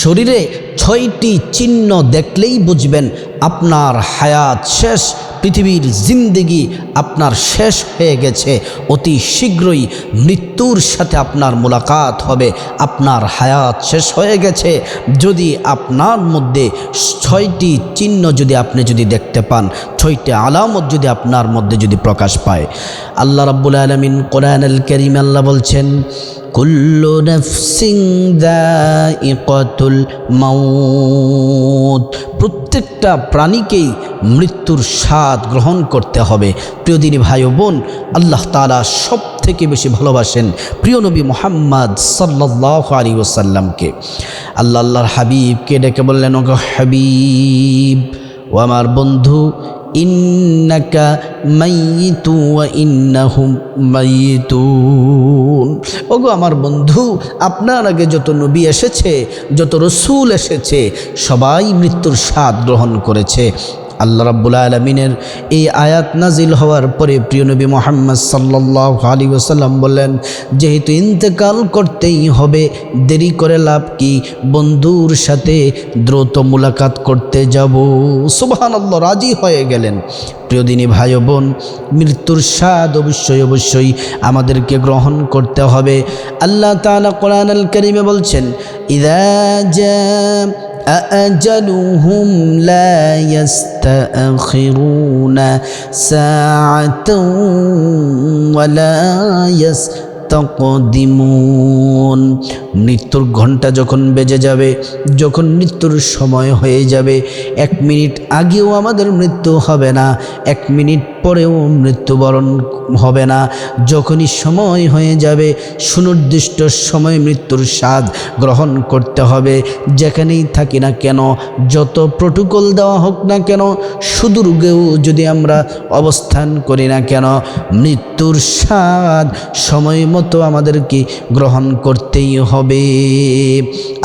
শরীরে 6টি চিহ্ন দেখলেই বুঝবেন আপনার হায়াত শেষ, পৃথিবীর জিন্দেগি আপনার শেষ হয়ে গেছে। অতি শীঘ্রই মৃত্যুর সাথে আপনার মোলাকাত হবে, আপনার হায়াত শেষ হয়ে গেছে। যদি আপনার মধ্যে 6টি চিহ্ন আপনি দেখতে পান, 6টি আলামত আপনার মধ্যে প্রকাশ পায়, আল্লাহ রাব্বুল আলামিন কোরআনুল কারীমে আল্লাহ বলছেন, কুল্লু নাফসিন যায়িকাতুল মাউত, প্রত্যেকটা প্রাণীকেই মৃত্যুর স্বাদ গ্রহণ করতে হবে। প্রিয় দিনী ভাই ও বোন, আল্লাহ তাআলা সব থেকে বেশি ভালোবাসেন প্রিয় নবী মুহাম্মদ সাল্লাল্লাহু আলাইহি ওয়াসাল্লামকে। আল্লাহর হাবিবকে ডেকে বললেন, ওগো হাবিব, ও আমার বন্ধু, ইন্নাকা মাইয়িতু ওয়া ইন্নাহুম মাইয়িতুন, ওগো আমার বন্ধু, আপনার আগে যত নবী এসেছে, যত রসুল এসেছে, সবাই মৃত্যুর স্বাদ গ্রহণ করেছে। আল্লাহ রাব্বুল আলামিনের এই আয়াত নাজিল হওয়ার পরে প্রিয় নবী মুহাম্মদ সাল্লাল্লাহু আলাইহি ওয়াসাল্লাম বললেন, যেহেতু ইন্তেকাল করতেই হবে, দেরি করে লাভ কি, বন্ধুর সাথে দ্রুত মুলাকাত করতে যাব। সুবহানাল্লাহ, রাজি হয়ে গেলেন। প্রিয় দিনী ভাই ও বোন, মৃত্যুর স্বাদ অবশ্যই আমাদেরকে গ্রহণ করতে হবে। আল্লাহ তাআলা কোরআনুল কারীমে বলছেন, ইযা জাআ أأجلهم لا يستأخرون ساعة ولا يستقدمون, মৃত্যুর ঘণ্টা যখন বেজে যাবে, যখন মৃত্যুর সময় হয়ে যাবে, 1 মিনিট আগেও আমাদের মৃত্যু হবে না, 1 মিনিট পরেও মৃত্যুবরণ হবে না। যখনই সময় হয়ে যাবে, সুনির্দিষ্ট সময় মৃত্যুর স্বাদ গ্রহণ করতে হবে। যেখানেই থাকি না কেন, যত প্রোটোকল দেওয়া হোক না কেন, সুদূর্গেও যদি আমরা অবস্থান করি না কেন, মৃত্যুর স্বাদ সময় মতো আমাদেরকে গ্রহণ করতেই হবে।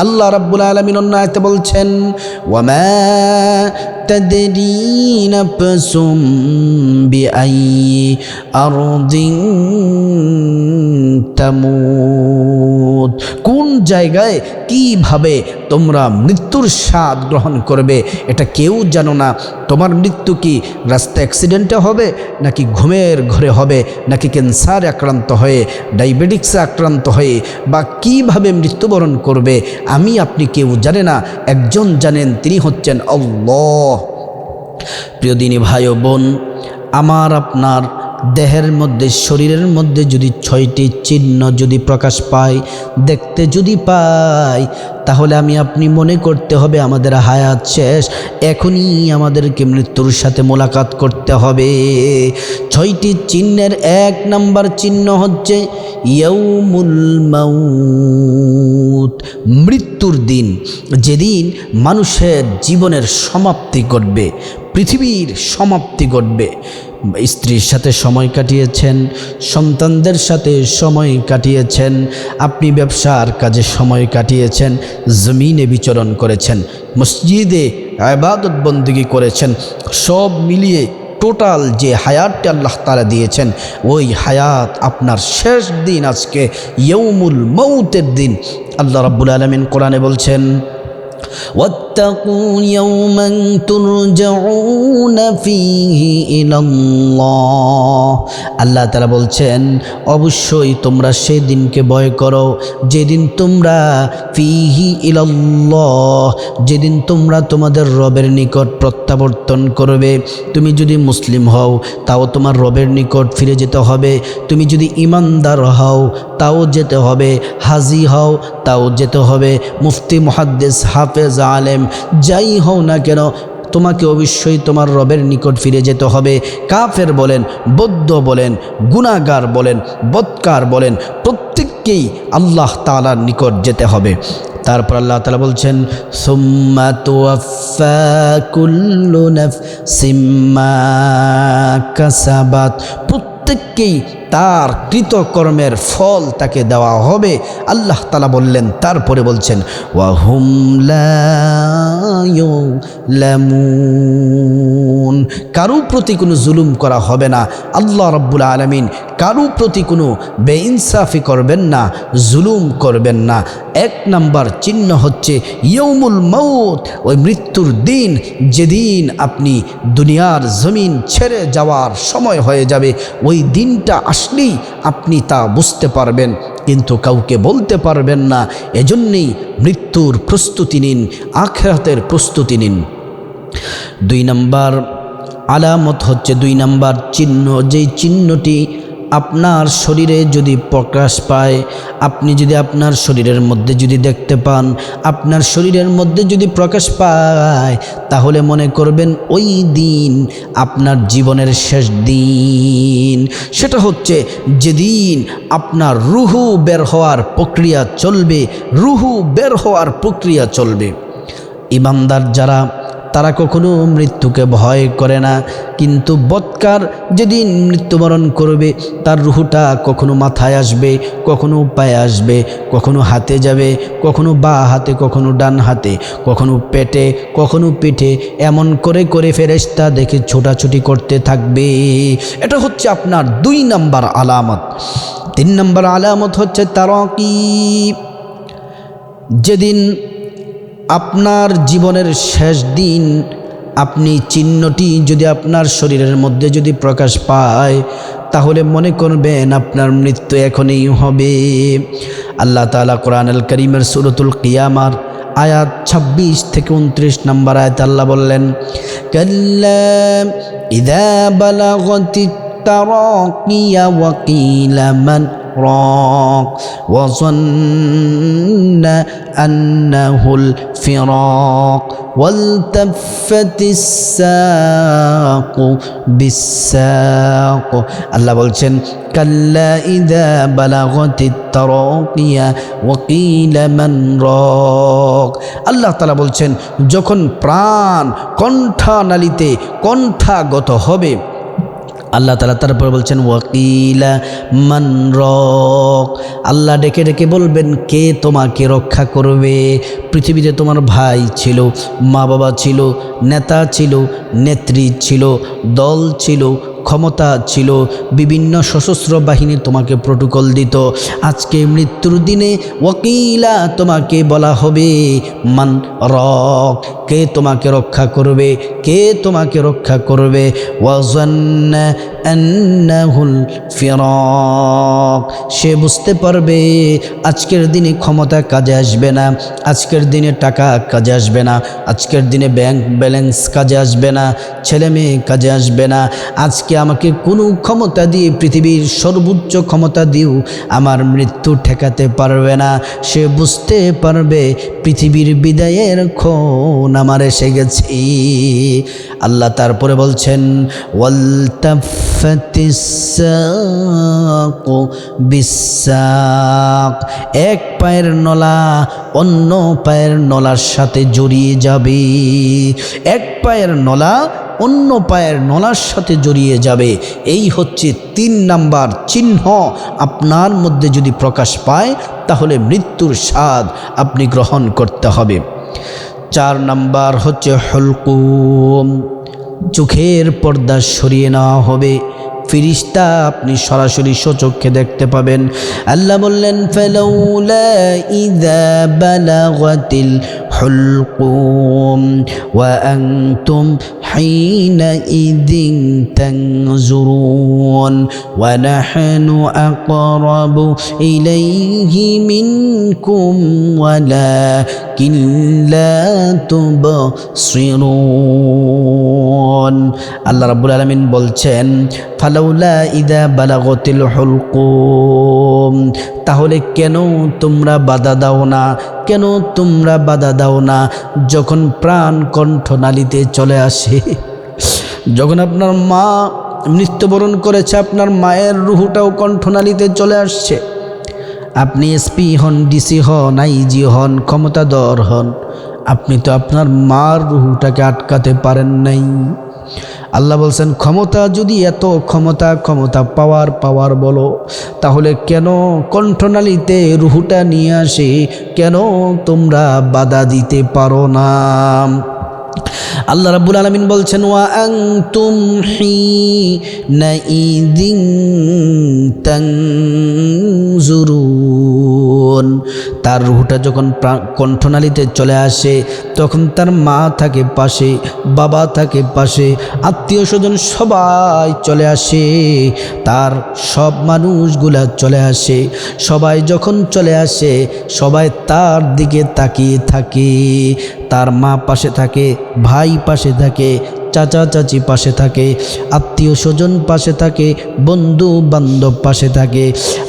আল্লাহ রাব্বুল আলামিন অন্য আয়াতে বলছেন, ওয়ামা তাদরি নাফসুম বিআইয়ি আরদিন তামুত, কোন জায়গায় কিভাবে তোমরা মৃত্যুর স্বাদ গ্রহণ করবে এটা কেউ জানো না। তোমার মৃত্যু কি রাস্তা অ্যাক্সিডেন্টে হবে, নাকি ঘুমের ঘরে হবে, নাকি ক্যান্সারে আক্রান্ত হয়ে, ডায়াবেটিক্সে আক্রান্ত হয়ে, বা কিভাবে মৃত্যুবরণ করবে আমি আপনি কেউ জানে না। একজন জানেন, তিনি হচ্ছেন আল্লাহ। প্রিয় দিনী ভাই ও বোন, আমার আপনার দেহের মধ্যে, শরীরের মধ্যে যদি 6টি চিহ্ন প্রকাশ পায়, দেখতে পাই, তাহলে আমি আপনি মনে করতে হবে আমাদের হায়াত শেষ, এখনই আমাদেরকে মৃত্যুর সাথে মোলাকাত করতে হবে। 6টি চিহ্নের 1 নম্বর চিহ্ন হচ্ছে ইয়াউমুল মাউত, মৃত্যুর দিন, যেদিন মানুষের জীবনের সমাপ্তি ঘটবে, পৃথিবীর সমাপ্তি ঘটবে। স্ত্রীর সাথে সময় কাটিয়েছেন, সন্তানদের সাথে সময় কাটিয়েছেন, আপনি ব্যবসার কাজে সময় কাটিয়েছেন, জমিনে বিচরণ করেছেন, মসজিদে ইবাদত বন্দেগী করেছেন, সব মিলিয়ে টোটাল যে হায়াতটা আল্লাহ তাআলা দিয়েছেন, ওই হায়াত আপনার শেষ দিন আজকে, ইয়াউমুল মাউতের দিন। আল্লাহ রাব্বুল আলামিন কোরআনে বলছেন, واتقوا يوما ترجعون فيه إلى الله, আল্লাহ তাআলা বলছেন, অবশ্যই তোমরা সেই দিনকে ভয় করো যেদিন তোমরা ফিহি ইলাল্লাহ, যেদিন তোমরা তোমাদের রবের নিকট প্রত্যাবর্তন করবে। তুমি যদি মুসলিম হও তাও তোমার রবের নিকট ফিরে যেতে হবে, তুমি যদি ইমানদার হও তাও যেতে হবে, হাজি হও তাও যেতে হবে, মুফতি মুহাদ্দিস হাফেজ আলেম যাই হও না কেন, তোমাকে অবশ্যই তোমার রবের নিকট ফিরে যেতে হবে। কাফের বলেন, বৌদ্ধ বলেন, গুনাহগার বলেন, বদকার বলেন, প্রত্যেককেই আল্লাহ তাআলার নিকট যেতে হবে। তারপর আল্লাহ তাআলা বলছেন, সুম্মা তুওয়াফা কুল্লু নাফসিম মা কাসাবাত, প্রত্যেককেই তার কৃতকর্মের ফল তাকে দেওয়া হবে। আল্লাহ তাআলা বললেন, তারপরে বলছেন ওয়াহুম লা ইউলামুন, কারো প্রতি কোনো জুলুম করা হবে না। আল্লাহ রাব্বুল আলামিন কারো প্রতি কোনো বেইনসাফি করবেন না, জুলুম করবেন না। এক নাম্বার চিহ্ন হচ্ছে ইয়াউমুল মাউত, ওই মৃত্যুর দিন, যেদিন আপনি দুনিয়ার জমিন ছেড়ে যাওয়ার সময় হয়ে যাবে। ওই দিনটা আসলেই আপনি তা বুঝতে পারবেন, কিন্তু কাউকে বলতে পারবেন না। এজন্যই মৃত্যুর প্রস্তুতি নিন, আখিরাতের প্রস্তুতি নিন। 2 নাম্বার আলামত হচ্ছে, 2 নাম্বার চিহ্ন, যেই চিহ্নটি আপনার শরীরে যদি প্রকাশ পায়, আপনি যদি আপনার শরীরের মধ্যে যদি দেখতে পান, আপনার শরীরের মধ্যে যদি প্রকাশ পায়, তাহলে মনে করবেন ওই দিন আপনার জীবনের শেষ দিন। সেটা হচ্ছে যেদিন আপনার রুহু বের হওয়ার প্রক্রিয়া চলবে, রুহু বের হওয়ার প্রক্রিয়া চলবে। ঈমানদার যারা, তারা কখনো মৃত্যুকে ভয় করে না, কিন্তু বৎকার যেদিন মৃত্যুবরণ করবে, তার রুহুটা কখনো মাথায় আসবে, কখনো পায়ে আসবে, কখনো হাতে যাবে, কখনো বাঁ হাতে, কখনো ডান হাতে, কখনো পেটে, কখনো পিঠে, এমন করে করে ফেরেশতা দেখে ছোটাছুটি করতে থাকবে। এটা হচ্ছে আপনার 2 নাম্বার আলামত। 3 নাম্বার আলামত হচ্ছে তারাকি, যেদিন আপনার জীবনের শেষ দিন, আপনি চিহ্নটি যদি আপনার শরীরের মধ্যে যদি প্রকাশ পায়, তাহলে মনে করবেন আপনার মৃত্যু এখনই হবে। আল্লাহ তাআলা কোরআনুল কারীমের সূরাতুল কিয়ামার আয়াত 26 থেকে 29 নম্বর আয়াতে আল্লাহ বললেন, কাল্লা ইযা বালাগাতিত তারাকিয়া ওয়া কিলা মান راق وظن أنه الفراق والتفت الساق بالساق। আল্লাহ বলছেন কাল্লা ইযা বালাগাতিত তারাকিয়া ওয়া কিলা মান রাক। আল্লাহ তাআলা বলছেন যখন প্রাণ কণ্ঠনালীতে কণ্ঠাগত হবে, আল্লাহ তাআলা তারপর বলছেন ওয়াকিলা মান রাক, আল্লাহ ডেকে ডেকে বলবেন কে তোমাকে রক্ষা করবে। পৃথিবীতে তোমার ভাই ছিল, মা বাবা ছিল, নেতা ছিল, নেত্রী ছিল, দল ছিল, ক্ষমতা ছিল, বিভিন্ন সশস্ত্র বাহিনী তোমাকে প্রোটোকল দিত। আজকে মৃত্যুর দিনে ওয়াকিলা তোমাকে বলা হবে মান রাক, কে তোমাকে রক্ষা করবে, কে তোমাকে রক্ষা করবে। ওয়াজান্না আন্নাহুল ফিরাক, সে বুঝতে পারবে আজকের দিনে ক্ষমতা কাজে আসবে না, আজকের দিনে টাকা কাজে আসবে না, আজকের দিনে ব্যাংক ব্যালেন্স কাজে আসবে না, ছেলে মেয়ে কাজে আসবে না। আজকে আমাকে কোনো ক্ষমতা দিয়ে, পৃথিবীর সর্বোচ্চ ক্ষমতা দিয়েও আমার মৃত্যু ঠেকাতে পারবে না। সে বুঝতে পারবে পৃথিবীর বিদায়ের ক্ষণ আমার এসে গেছে। আল্লাহ তারপরে বলছেন ওয়ালতাফাতিস সাকু বিসাক, এক পায়ের নলা অন্য পায়ের নলার সাথে জড়িয়ে যাবে, এক পায়ের নলা অন্য পায়ের নলার সাথে জড়িয়ে যাবে। এই হচ্ছে 3 নাম্বার চিহ্ন। আপনার মধ্যে যদি প্রকাশ পায়, তাহলে মৃত্যুর স্বাদ আপনি গ্রহণ করতে হবে। 4 নাম্বার হচ্ছে হুলকুম, চোখের পর্দা সরিয়ে নেওয়া হবে। ফিরিস্তা আপনি সরাসরি সচক্ষে দেখতে পাবেন। আল্লাহ বললেন ফালাউলা ইযা বালাগাতিল হুলকুম ওয়া আনতুম হিনা ইযিন তানজুরুন ওয়া নাহনু আকরাবু ইলাইহি মিনকুম ওয়ালাকিন লা তুবসিরুন। আল্লাহ রাব্বুল আলামিন বলছেন ফালাউলা ইযা বালাগাতিল হুলকুম, তাহলে কেন তোমরা বাধা দাও না, কেন তোমরা বাধা দাও না যখন প্রাণ কণ্ঠনালীতে চলে আসে। যখন আপনার মা মৃত্যুবরণ করেছে, আপনার মায়ের রুহুটাও কণ্ঠনালীতে চলে আসছে। আপনি এসপি হন, ডিসি হন, আইজি হন, ক্ষমতাধর হন, আপনি তো আপনার মার রুহুটাকে আটকাতে পারেন নাই। আল্লাহ বলছেন ক্ষমতা যদি এত ক্ষমতা পাওয়ার বলো, তাহলে কেন কণ্ঠনালীতে রুহুটা নিয়ে আসে, কেন তোমরা বাধা দিতে পারো না? আল্লাহ রাব্বুল আলামিন বলছেন ওয়া আনতুম হিনাইযিন তানজুরুন। তার রুহটা যখন কণ্ঠনালীতে চলে আসে তখন তার মা থাকে পাশে, বাবা থাকে পাশে, আত্মীয় স্বজন সবাই চলে আসে, তার সব মানুষগুলা চলে আসে। সবাই যখন চলে আসে সবাই তার দিকে তাকিয়ে থাকে। তার মা পাশে থাকে, ভাই পাশে থাকে, চাচা চাচি পাশে থাকে, আত্মীয় স্বজন পাশে থাকে, বন্ধু বান্ধব পাশে থাকে।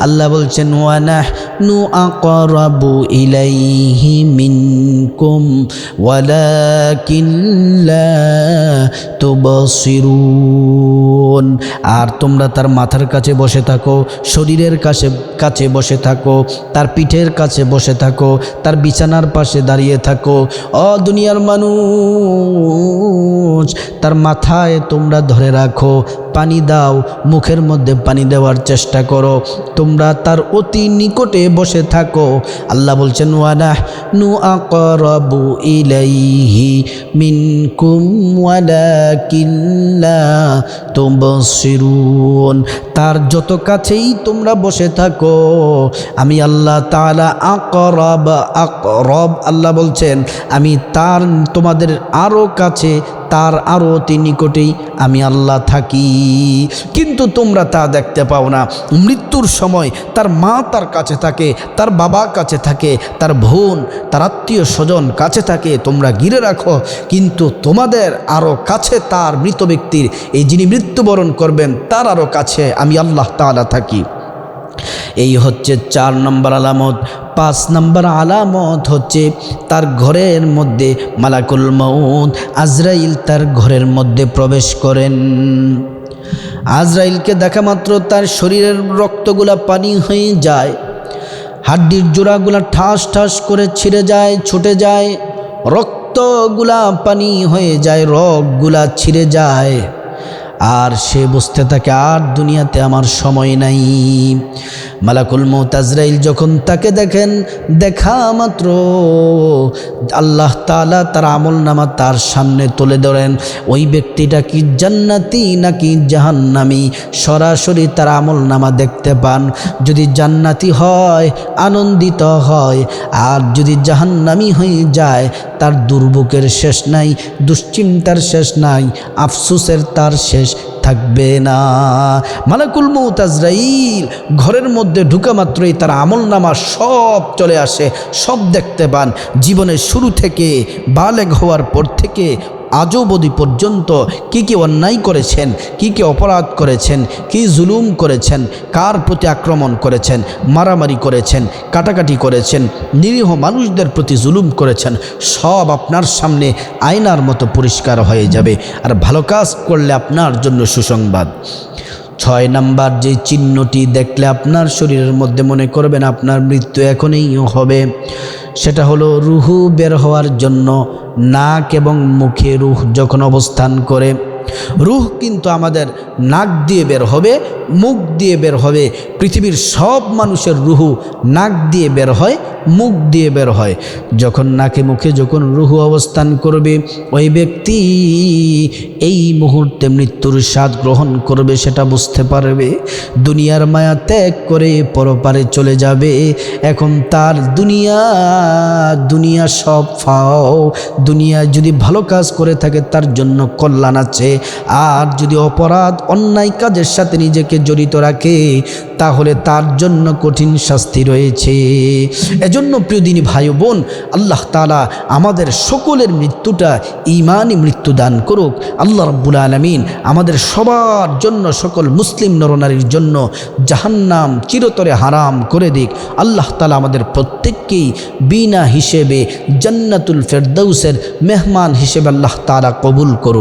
আল্লাহ বলছেন ওয়া নাহনু আকরাবু ইলাইহি মিনকুম ওয়ালাকিন লা তুবসিরুন। আর তোমরা তার মাথার কাছে বসে থাকো, শরীরের কাছে বসে থাকো, তার পিঠের কাছে বসে থাকো, তার বিছানার পাশে দাঁড়িয়ে থাকো। দুনিয়ার মানুষ, তার মাথায় তোমরা ধরে রাখো, পানি দাও, মুখের মধ্যে পানি দেওয়ার চেষ্টা করো, তোমরা তার অতি নিকটে বসে থাকো। আল্লাহ বলছেন ওয়া নাহনু আকরাবু ইলাইহি মিনকুম ওয়ালাকিন লা তুবসিরুন। তার যত কাছেই তোমরা বসে থাকো, আমি আল্লাহ তাআলা আকরাব, আল্লাহ বলছেন আমি তার তোমাদের আরও কাছে, তার আরও অতি নিকটেই আমি আল্লাহ থাকি, কিন্তু তোমরা তা দেখতে পাও না। মৃত্যুর সময় তার মা তার কাছে থাকে, তার বাবা কাছে থাকে, তার বোন, তার আত্মীয় স্বজন কাছে থাকে, তোমরা ঘিরে রাখো, কিন্তু তোমাদের আরও কাছে তার মৃত ব্যক্তির, এই যিনি মৃত্যুবরণ করবেন তার আরও কাছে আমি আল্লাহ তাআলা থাকি। এই হচ্ছে 4 নম্বর আলামত। 5 নম্বর আলামত হচ্ছে তার ঘরের মধ্যে মালাকুল মউত আজরাইল তার ঘরের মধ্যে প্রবেশ করেন। আজরাইলকে দেখা মাত্র তার শরীরের রক্তগুলা পানি হয়ে যায়, হাড্ডির জোড়াগুলা ঠাস ঠাস করে ছিঁড়ে যায়, ছুটে যায়, রক্তগুলা পানি হয়ে যায়, রগগুলা ছিঁড়ে যায়, আর সে বুঝতে থাকে আর দুনিয়াতে আমার সময় নাই। মালাকুল মউত আজরাইল যখন তাকে দেখেন, দেখা মাত্র আল্লাহ তাআলা তার আমলনামা তার সামনে তুলে ধরেন। ওই ব্যক্তিটা কি জান্নাতি নাকি জাহান্নামী সরাসরি তার আমলনামা দেখতে পান। যদি জান্নাতি হয় আনন্দিত হয়, আর যদি জাহান্নামী হয়ে যায় তার দুর্ভোগের শেষ নাই, দুশ্চিন্তার শেষ নাই, আফসোসের তার শেষ থাকবে না। মালাকুল মউত আজরাইল ঘরের মধ্যে ঢুকা মাত্রই তার আমলনামা সব চলে আসে, সব দেখতে পান। জীবনের শুরু থেকে বালেগ হওয়ার পর থেকে আজ অবধি পর্যন্ত কি কি অন্যায় করেছেন, কি কি অপরাধ করেছেন, কি জুলুম করেছেন, কার প্রতি আক্রমণ করেছেন, মারামারি করেছেন, কাটাকাটি করেছেন, নিরীহ মানুষদের প্রতি জুলুম করেছেন, সব আপনার সামনে আয়নার মতো পরিষ্কার হয়ে যাবে। আর ভালো কাজ করলে আপনার জন্য সুসংবাদ। 6 নাম্বার যে চিহ্নটি দেখলে আপনার শরীরের মধ্যে মনে করবেন আপনার মৃত্যু এখনই হবে, সেটা হলো রুহু বের হওয়ার জন্য নাক এবং মুখে রুহ যখন অবস্থান করে। রুহ কিন্তু আমাদের নাক দিয়ে বের হবে, মুখ দিয়ে বের হবে। পৃথিবীর সব মানুষের রুহু নাক দিয়ে বের হয়, মুখ দিয়ে বের হয়। যখন নাকে মুখে যখন রুহু অবস্থান করবে, ওই ব্যক্তি এই মুহূর্তে মৃত্যুর স্বাদ গ্রহণ করবে, সেটা বুঝতে পারবে। দুনিয়ার মায়া ত্যাগ করে পরপারে চলে যাবে। এখন তার দুনিয়া সব ফাও। দুনিয়া যদি ভালো কাজ করে থাকে তার জন্য কল্যাণ আছে, আর যদি অপরাধ অন্যায় কাজের সাথে নিজেকে জড়িত রাখে তাহলে তার জন্য কঠিন শাস্তি রয়েছে। এজন্য প্রিয় দিনী ভাই বোন, আল্লাহ তাআলা আমাদের সকলের মৃত্যুটা ঈমানি মৃত্যু দান করুক। আল্লাহ রাব্বুল আলামিন আমাদের সবার জন্য, সকল মুসলিম নরনারীর জন্য জাহান্নাম চিরতরে হারাম করে দিক। আল্লাহ তাআলা আমাদের প্রত্যেককেই বিনা হিসেবে জান্নাতুল ফেরদাউসের মেহমান হিসেবে আল্লাহ তাআলা কবুল করুন।